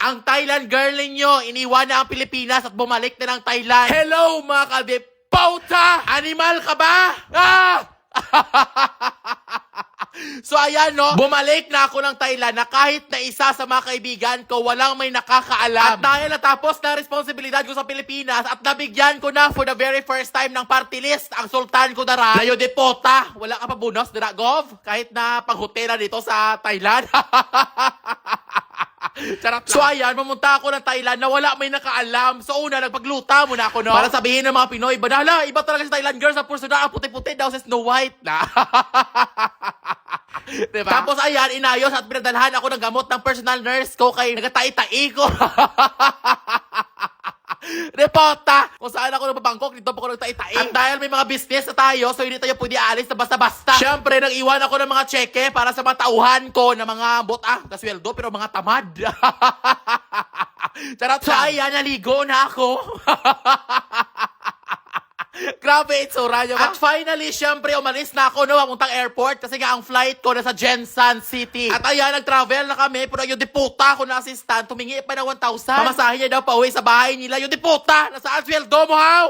Ang Thailand girl ninyo, iniwan na ang Pilipinas at bumalik na ng Thailand. Hello mga kadepauta! Animal ka ba? Ah! So ayan no, bumalik na ako ng Thailand na kahit na isa sa mga kaibigan ko walang may nakakaalam. At dahil natapos na responsibilidad ko sa Pilipinas at nabigyan ko na for the very first time ng party list ang sultan ko dara, Layo de Pota. Wala ka pa bonus, dira Gov? Kahit na paghotela dito sa Thailand. Charot lang. So ayan, pumunta ako ng Thailand na wala may nakaalam. So una, nagpagluta muna ako, no? Para sabihin ng mga Pinoy, badala, iba talaga sa Thailand girls, sa purso na, ang puti-puti daw sa Snow White na. Diba? Tapos ayan, inayos at pinadalhan ako ng gamot ng personal nurse ko kay nagatai-tai ko. Repota! Kung saan ako nababangkok, dito po ako nagtai-tai. At dahil may mga business na tayo, so hindi tayo pwede alis na basta-basta. Siyempre, nag-iwan ako ng mga cheque para sa mga tauhan ko na mga kasweldo, pero mga tamad. Charot. So ayan, naligo na ako. Grabe, itsura nyo. At finally, syempre, umalis na ako, no, pamuntang airport kasi nga ang flight ko nasa Jensan City. At ayan, nag-travel na kami, pero yung diputa ko na assistant, tumingi pa ng 1,000. Pamasahin niya daw pa uwi sa bahay nila. Yung diputa, nasaan sweldo mo, haw?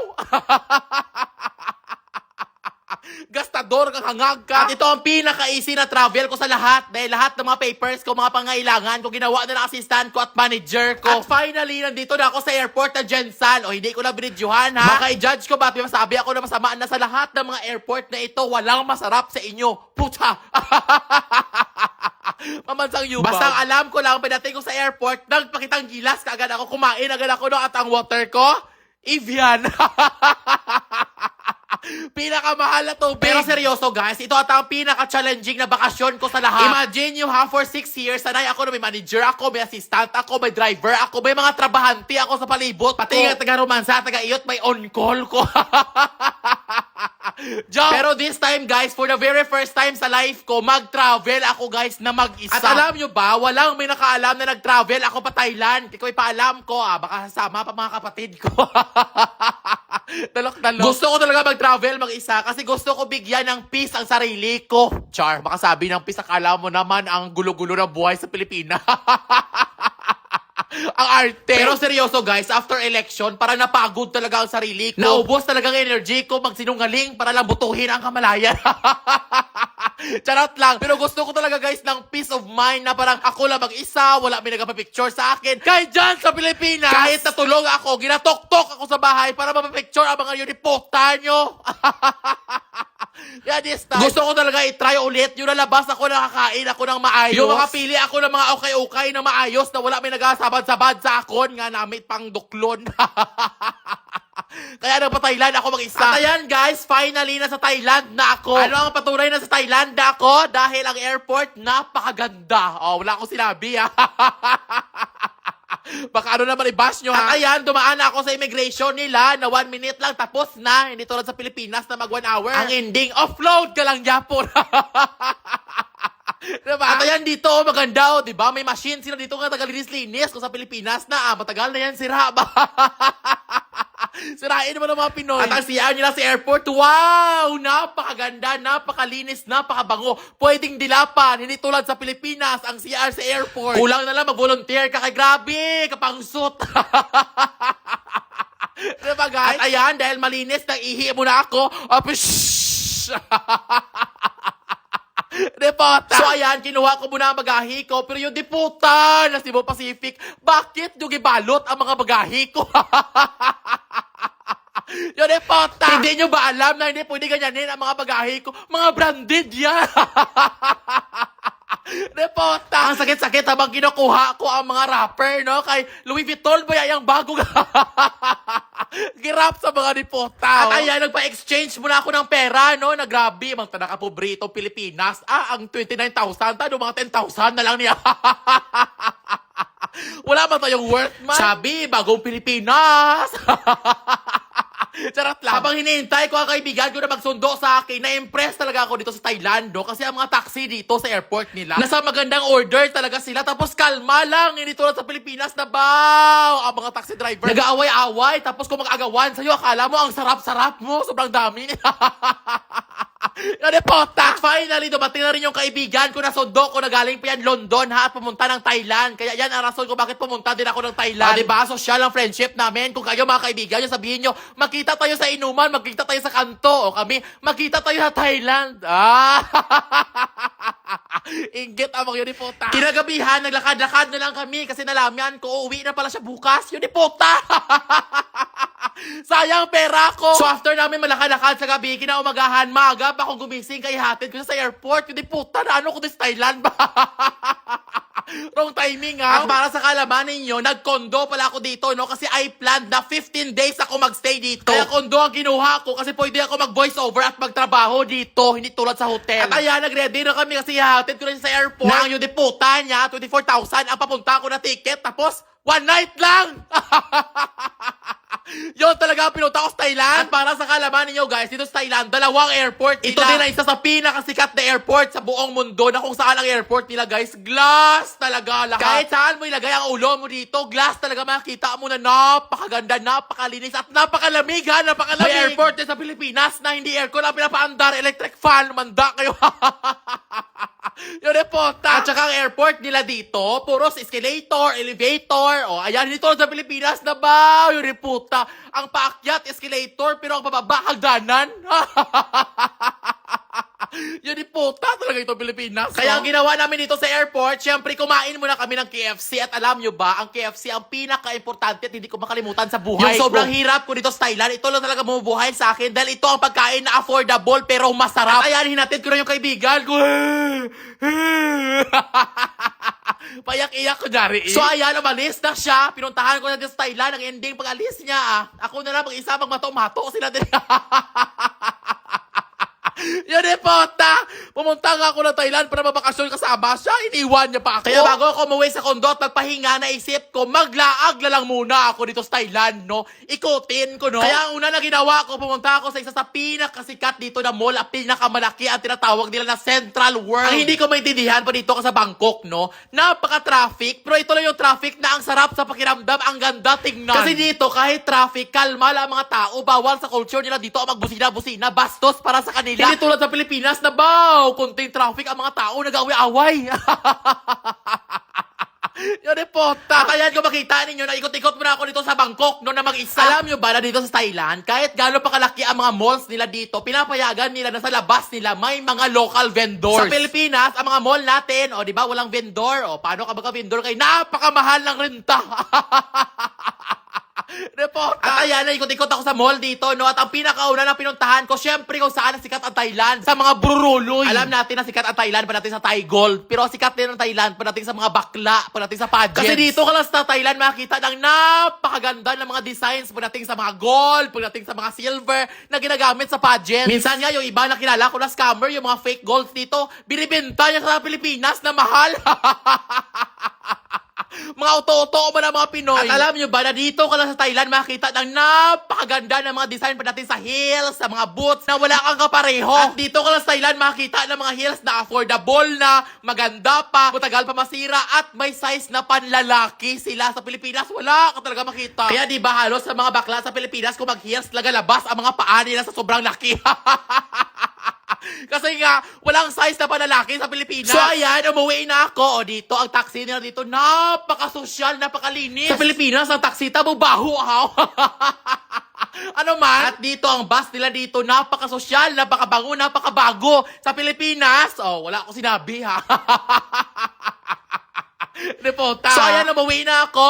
Gastador kang hangag ka. At ito ang pinaka-easy na travel ko sa lahat. Dahil lahat ng mga papers ko, mga pangailangan ko, ginawa na ng assistant ko at manager ko. At finally, nandito na ako sa airport na Jensan. O hindi ko na binidyohan, ha? Mga i-judge ko ba? Masabi ako na masama na sa lahat ng mga airport na ito. Walang masarap sa inyo. Puta! Mamansang yubaw. Basta ang alam ko lang, pinating ko sa airport, nagpakitang gilas, kaagad ako kumain, agad ako, no, at ang water ko, Evian. Pinakamahal na tubig. Pero seryoso guys, ito at ang pinaka-challenging na bakasyon ko sa lahat. Imagine nyo ha, for 6 years, sanay ako na may manager ako, may assistant ako, may driver ako, may mga trabahante ako sa palibot. Pati nga taga-romansa, taga-iyot, may on-call ko. Joke. Pero this time guys, for the very first time sa life ko, mag-travel ako guys na mag-isa. At alam nyo ba, walang may nakaalam na nag-travel ako pa Thailand. Kaya paalam ko, baka sasama pa mga kapatid ko. Talok-talok. Gusto ko talaga mag-travel mag-isa kasi gusto ko bigyan ng peace ang sarili ko. Char, baka sabi ng peace, akala mo naman ang gulo-gulo na buhay sa Pilipinas. Ang arte. Pero seryoso guys, after election, parang napagod talaga ang sarili ko. Naubos talaga ang energy ko magsinungaling para lang butuhin ang kamalayan. Charot lang. Pero gusto ko talaga guys ng peace of mind na parang ako lang mag-isa, wala may nagpapicture sa akin. Kahit dyan sa Pilipinas, kahit natulog ako, ginatoktok ako sa bahay para mapapicture ang mga uniputa nyo. Yeah, this time, gusto ko talaga i-try ulit yung lalabas ako, nakakain ako ng maayos. Yung makapili ako ng mga okay-okay na maayos na wala may nagasabad-sabad sa akon nga namit pang duklon. Kaya nagpa-Thailand ako mag-isa. At ayan guys, finally nasa Thailand na ako. Ano ang patunay na sa Thailand na ako? Dahil ang airport napakaganda. Oh, wala akong sinabi ha. Baka ano naman i-bash nyo ha. At ayan, dumaan ako sa immigration nila na 1 minute lang tapos na. Hindi tulad sa Pilipinas na mag 1 hour. Ang ending, offload ka lang Japon. Diba? At ayan dito, maganda o, diba? May machine sila dito nga tagalinis-linis. Kung sa Pilipinas na, matagal na yan, sira ba? Sirain naman ng mga Pinoy. At ang siyaan nila sa airport, wow! Napakaganda, napakalinis, napakabango. Pwedeng dilapan, hindi tulad sa Pilipinas, ang siyaan sa airport. Kulang na lang mag-volunteer ka kay grabe, kapangsot. Diba guys? At ayan, dahil malinis, nang-ihi muna ako. Depota. So ayan, kinuha ko muna ang bagahe ko. Pero yung diputa na Cebu Pacific, bakit yung ibalot ang mga bagahe ko? Yung depota. Hindi nyo ba alam na hindi pwede ganyanin ang mga bagahe ko? Mga branded yan. Depota. Ang sakit-sakit habang kinukuha ko ang mga rapper, no? Kay Louis Vuitton ba yung bago girap sa mga depota. At ayan, nagpa-exchange muna ako ng pera, no? Na grabe, mga tanaka-pobrito Pilipinas. Ang 29,000, tano mga 10,000 na lang niya. Wala ba tayong worth, man? Sabi, bagong Pilipinas. Charot lang. Habang hinihintay ko ang kaibigan ko na magsundo sa akin, na-impress talaga ako dito sa Thailand, no? Kasi ang mga taxi dito sa airport nila, nasa magandang order talaga sila. Tapos kalma lang, hindi tulad sa Pilipinas na baw! Ang mga taxi driver, nag-aaway-away. Tapos kung mag-agawan sa'yo, akala mo ang sarap-sarap mo. Sobrang dami. Ano pota? At finally, dumating na rin yung kaibigan ko na sundo ko na galing pa yan London ha at pumunta ng Thailand. Kaya yan ang rason ko bakit pumunta din ako ng Thailand. Diba? Social ang friendship namin. Kung kayo mga kaibigan nyo, sabihin nyo, magkita tayo sa inuman, magkita tayo sa kanto. O kami, magkita tayo sa Thailand. Inggit amang yun ni puta. Kinagabihan, naglakad-lakad na lang kami kasi nalaman ko, uuwi na pala siya bukas. Yun ni puta. Sayang pera ko. So after namin malakad-lakad sa gabi, kinaumagahan, maaga pa akong gumising kay hatid ko siya sa airport. Hindi puta na ano ko din sa Thailand ba? Wrong timing ha. At para sa kalaman ninyo, nag-condo pala ako dito, no? Kasi I planned na 15 days ako magstay dito. Kaya condo ang kinuha ko kasi pwede ako mag-voice over at magtrabaho dito, hindi tulad sa hotel. At ayan, nag-ready na kami kasi hatid ko na siya sa airport. Na ang yung puta niya, 24,000 ang papunta ko na ticket. Tapos, one night lang! Yun talaga pinunta ko sa Thailand. At para sa kalaman ninyo guys, dito sa Thailand, dalawang airport nila. Ito din ang isa sa pinakasikat na airport sa buong mundo na kung saan ang airport nila guys, glass talaga lahat. Kahit saan mo ilagay ang ulo mo dito, glass talaga makikita mo na napakaganda, napakalinis at napakalamig ha, napakalamig. May airport din sa Pilipinas na hindi aircon ang pinapaandar, electric fan, manda kayo. Yun eh pota. At saka ang airport nila dito, puros escalator, elevator. O ayan, dito sa Pilipinas na ba? Yun eh puta. Ang paakyat, escalator, pero ang pababa, hagdanan. Yun eh puta talaga ito Pilipinas. Kaya ang ginawa namin dito sa airport, syempre kumain muna kami ng KFC. At alam nyo ba, ang KFC ang pinaka-importante at hindi ko makalimutan sa buhay. Yung sobrang hirap ko dito sa Thailand, ito lang talaga bumubuhay sa akin dahil ito ang pagkain na affordable pero masarap. At ayan, hinatid ko na yung kaibigan ko. Payak-iyak ko dari. So ayan, umalis na siya. Pinuntahan ko na din sa Thailand. Ang ending pag-alis niya ako na lang mag-isa magmato-mato sila din. Yun eh, pota! Pumunta nga ako ng Thailand para mabakasyon kasama siya. Iniwan niya pa ako. Kaya bago ako umuwi sa kondo at magpahinga, naisip ko, maglaag na lang muna ako dito sa Thailand, no? Ikutin ko, no? Kaya ang una na ginawa ko, pumunta ako sa isa sa pinakasikat dito na mall, at pinakamalaki ang tinatawag nila na Central World. Ang hindi ko maintindihan pa dito ka sa Bangkok, no? Napaka-traffic, pero ito lang yung traffic na ang sarap sa pakiramdam, ang ganda tingnan. Kasi dito, kahit traffic, kalma lang mga tao, bawal sa culture nila dito ang magbusina-busina, bastos para sa kanila. Hindi tulad sa Pilipinas na baw, konting traffic ang mga tao nag-away-away. Yun eh, pota. At ayan, kung makita ninyo, na ikot-ikot muna ako dito sa Bangkok, no, na mag-isa. Alam nyo ba na dito sa Thailand, kahit gano'n pa kalaki ang mga malls nila dito, pinapayagan nila na sa labas nila may mga local vendors. Sa Pilipinas, ang mga mall natin, o di ba walang vendor, o paano ka magka-vendor kay napakamahal ng renta. Report. At ayan, ikot-ikot ako sa mall dito, no? At ang pinakauna na pinuntahan ko, syempre kung saan sikat ang Thailand. Sa mga bruruloy. Alam natin na sikat ang Thailand pagdating sa Thai Gold. Pero sikat din ang Thailand pagdating sa mga bakla, pagdating sa pageants. Kasi dito ka lang sa Thailand makikita ng napakaganda ng mga designs pagdating sa mga gold, pagdating sa mga silver na ginagamit sa pageants. Minsan nga, yung iba na kilala ko na scammer, yung mga fake golds dito, binibenta niya sa Pilipinas na mahal. Mga auto-auto ba ng mga Pinoy? At alam nyo ba na dito ka lang sa Thailand makikita ng napakaganda ng mga design pagdating sa heels, sa mga boots na wala kang kapareho. At dito ka lang sa Thailand makikita ng mga heels na affordable na, maganda pa, matagal pa masira at may size na panlalaki sila. Sa Pilipinas wala ka talaga makita. Kaya di ba halos sa mga bakla sa Pilipinas kung mag-heels talaga labas ang mga paa nila sa sobrang laki. Kasi nga, walang size na panlalaki sa Pilipinas. So ayan, umuwi na ako. O dito, ang taxi nila dito, napaka-sosyal, napakalinis. Sa Pilipinas, ang taxi tabubaho, ha? Ano man? At dito, ang bus nila dito, napaka-sosyal, napakabango, napakabago. Sa Pilipinas, wala akong sinabi, ha? Repota. So ayan, umuwi na ako.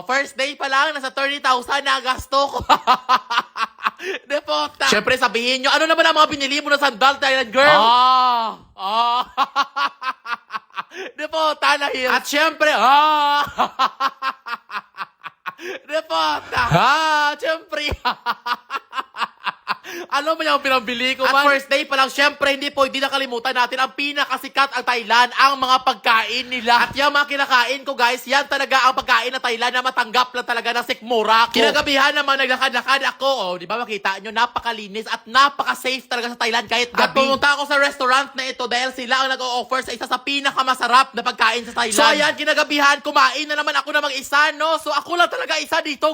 First day pa lang, nasa 30,000 na gasto ko. Depota. Siyempre sabihin nyo, ano naman ang mga binili mo na sandal, Thailand girl? Depota na heels. At siyempre, Depota. Siyempre. Ano ba yung pinambili ko? At first day pa lang, syempre, hindi po, hindi nakalimutan natin ang pinakasikat ang Thailand, ang mga pagkain nila. At yung mga kinakain ko, guys, yan talaga ang pagkain ng Thailand na matanggap lang talaga ng sikmura ko. Kinagabihan naman, naglakad-lakad ako. Di ba makita nyo, napakalinis at napaka-safe talaga sa Thailand kahit gabi. At pumunta ako sa restaurant na ito dahil sila ang nag-o-offer sa isa sa pinakamasarap na pagkain sa Thailand. So ayan, kinagabihan, kumain na naman ako na mag-isa, no? So ako lang talaga isa dito,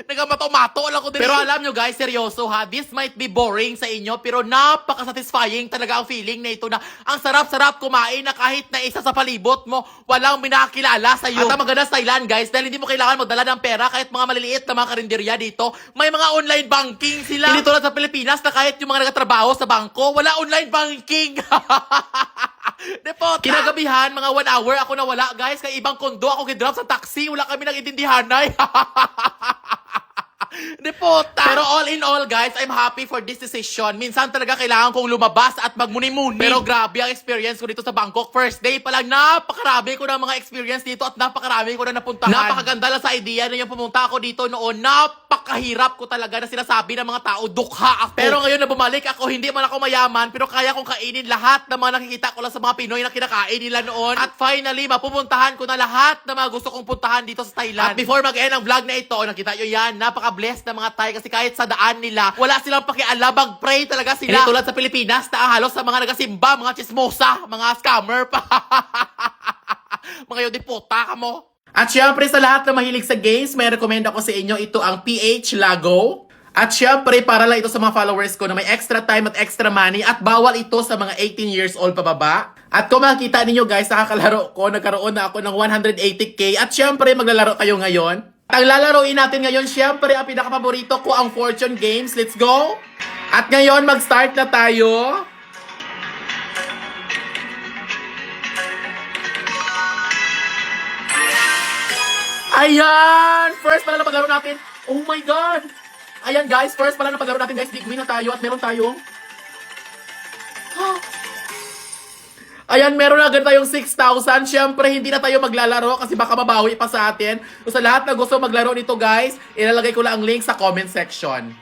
Nagamato-mato lang ko din. Pero alam nyo guys, seryoso ha, this might be boring sa inyo, pero napaka-satisfying talaga ang feeling na ito na ang sarap-sarap kumain na kahit na isa sa palibot mo, walang minakilala sa iyo. At ang maganda sa Thailand guys, dahil hindi mo kailangan magdala ng pera kahit mga maliliit na mga karinderya dito, may mga online banking sila. Hindi tulad sa Pilipinas na kahit yung mga nagtatrabaho sa bangko, wala online banking. Depota. Kinagabihan, mga 1 hour ako nawala, guys. Kay ibang kondo ako gidrop sa taxi. Wala kami nang intindihanay. Depota. Pero all in all, guys, I'm happy for this decision. Minsan talaga kailangan kong lumabas at magmuni-muni. Pero grabe ang experience ko dito sa Bangkok. First day pa lang, napakarami ko ng mga experience dito at napakarami ko na napuntahan. Napakaganda lang sa idea na yung pumunta ako dito noon. Napakahirap ko talaga na sinasabi ng mga tao, dukha ako. Pero ngayon na bumalik ako, hindi man ako mayaman, pero kaya kong kainin lahat ng mga nakikita ko lang sa mga Pinoy na kinakain nila noon. At finally, mapupuntahan ko na lahat ng mga gusto kong puntahan dito sa Thailand. At before mag-end ang vlog na ito, nakita nyo yan, napaka-blessed na mga Thai kasi kahit sa daan nila, wala silang pakialam, mag-pray talaga sila. Hindi tulad sa Pilipinas na halos sa mga nagasimba, mga chismosa, mga scammer pa. Mga yun, dipota ka mo. At syempre sa lahat na mahilig sa games, may recommend ako sa inyo, ito ang PH Lago. At syempre, para lang ito sa mga followers ko na may extra time at extra money at bawal ito sa mga 18 years old pababa. At kung makikita ninyo guys, nakakalaro ko, nagkaroon na ako ng 180k at syempre maglalaro tayo ngayon. At ang lalaroin natin ngayon, syempre ang pinakapaborito ko ang Fortune Games. Let's go! At ngayon, mag-start na tayo. Ayan! First pala na paglaro natin. Oh my God! Ayan guys, first pala na paglaro natin guys. Big win na tayo at meron tayong... Ayan, meron na agad tayong 6,000. Siyempre, hindi na tayo maglalaro kasi baka mabawi pa sa atin. So, sa lahat na gusto maglaro nito guys, ilalagay ko lang ang link sa comment section.